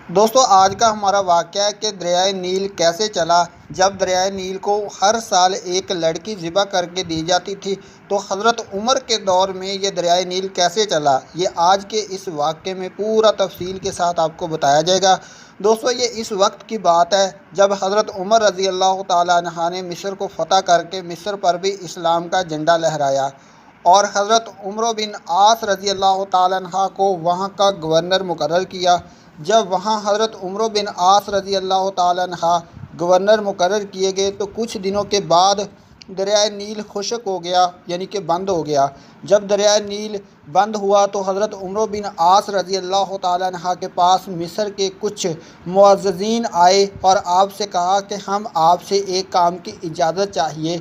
دوستو آج کا ہمارا واقعہ ہے کہ دریائے نیل کیسے چلا۔ جب دریائے نیل کو ہر سال ایک لڑکی ذبح کر کے دی جاتی تھی تو حضرت عمر کے دور میں یہ دریائے نیل کیسے چلا، یہ آج کے اس واقعے میں پورا تفصیل کے ساتھ آپ کو بتایا جائے گا۔ دوستو یہ اس وقت کی بات ہے جب حضرت عمر رضی اللہ تعالیٰ عنہ نے مصر کو فتح کر کے مصر پر بھی اسلام کا جھنڈا لہرایا اور حضرت عمرو بن عاص رضی اللہ تعالیٰ عنہ کو وہاں کا گورنر مقرر کیا۔ جب وہاں حضرت عمرو بن عاص رضی اللہ تعالیٰ عنہ گورنر مقرر کیے گئے تو کچھ دنوں کے بعد دریائے نیل خشک ہو گیا، یعنی کہ بند ہو گیا۔ جب دریائے نیل بند ہوا تو حضرت عمرو بن عاص رضی اللہ تعالیٰ عنہ کے پاس مصر کے کچھ معززین آئے اور آپ سے کہا کہ ہم آپ سے ایک کام کی اجازت چاہیے۔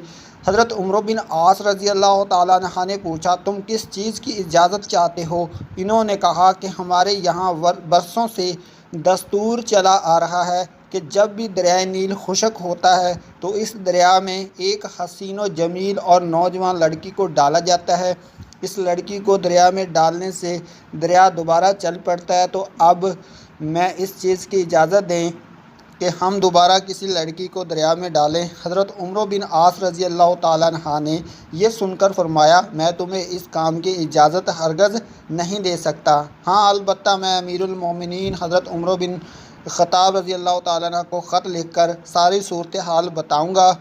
حضرت عمرو بن عاص رضی اللہ تعالیٰ عنہ نے پوچھا تم کس چیز کی اجازت چاہتے ہو؟ انہوں نے کہا کہ ہمارے یہاں برسوں سے دستور چلا آ رہا ہے کہ جب بھی دریائے نیل خشک ہوتا ہے تو اس دریا میں ایک حسین و جمیل اور نوجوان لڑکی کو ڈالا جاتا ہے۔ اس لڑکی کو دریا میں ڈالنے سے دریا دوبارہ چل پڑتا ہے، تو اب میں اس چیز کی اجازت دیں کہ ہم دوبارہ کسی لڑکی کو دریا میں ڈالیں۔ حضرت عمرو بن عاص رضی اللہ تعالیٰ عنہ نے یہ سن کر فرمایا میں تمہیں اس کام کی اجازت ہرگز نہیں دے سکتا، ہاں البتہ میں امیر المومنین حضرت عمر بن خطاب رضی اللہ تعالیٰ عنہ کو خط لکھ کر ساری صورتحال بتاؤں گا،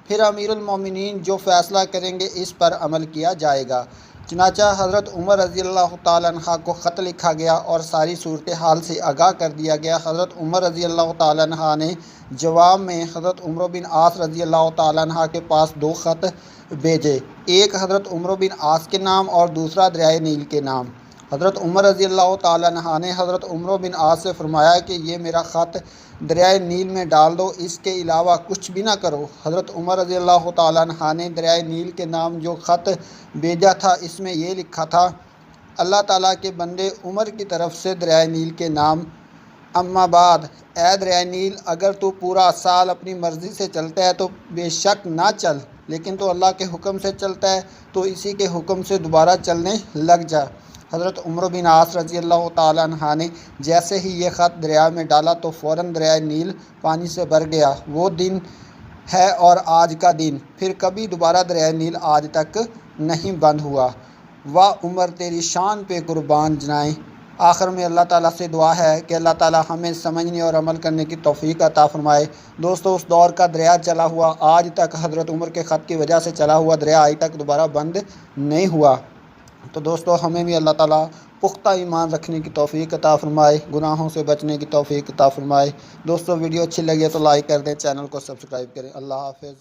پھر امیر المومنین جو فیصلہ کریں گے اس پر عمل کیا جائے گا۔ چنانچہ حضرت عمر رضی اللہ تعالیٰ عنہ کو خط لکھا گیا اور ساری صورتحال سے آگاہ کر دیا گیا۔ حضرت عمر رضی اللہ تعالیٰ عنہ نے جواب میں حضرت عمرو بن عاص رضی اللہ تعالیٰ عنہ کے پاس 2 خط بھیجے، ایک حضرت عمرو بن عاص کے نام اور دوسرا دریائے نیل کے نام۔ حضرت عمر رضی اللہ تعالیٰ عنہ نے حضرت عمرو بن عاص سے فرمایا کہ یہ میرا خط دریائے نیل میں ڈال دو، اس کے علاوہ کچھ بھی نہ کرو۔ حضرت عمر رضی اللہ تعالیٰ عنہ نے دریائے نیل کے نام جو خط بھیجا تھا اس میں یہ لکھا تھا اللہ تعالیٰ کے بندے عمر کی طرف سے دریائے نیل کے نام، اما بعد اے دریائے نیل اگر تو پورا سال اپنی مرضی سے چلتا ہے تو بے شک نہ چل، لیکن تو اللہ کے حکم سے چلتا ہے تو اسی کے حکم سے دوبارہ چلنے لگ جا۔ حضرت عمرو بن عاص رضی اللہ تعالیٰ عنہ نے جیسے ہی یہ خط دریا میں ڈالا تو فوراً دریائے نیل پانی سے بھر گیا۔ وہ دن ہے اور آج کا دن، پھر کبھی دوبارہ دریائے نیل آج تک نہیں بند ہوا۔ واہ عمر تیری شان پہ قربان جنائیں۔ آخر میں اللہ تعالیٰ سے دعا ہے کہ اللہ تعالیٰ ہمیں سمجھنے اور عمل کرنے کی توفیق عطا فرمائے۔ دوستو اس دور کا دریا چلا ہوا آج تک حضرت عمر کے خط کی وجہ سے چلا ہوا دریا آج تک دوبارہ بند نہیں ہوا۔ تو دوستو ہمیں بھی اللہ تعالیٰ پختہ ایمان رکھنے کی توفیق عطا فرمائے، گناہوں سے بچنے کی توفیق عطا فرمائے۔ دوستو ویڈیو اچھی لگی ہے تو لائک کر دیں، چینل کو سبسکرائب کریں۔ اللہ حافظ۔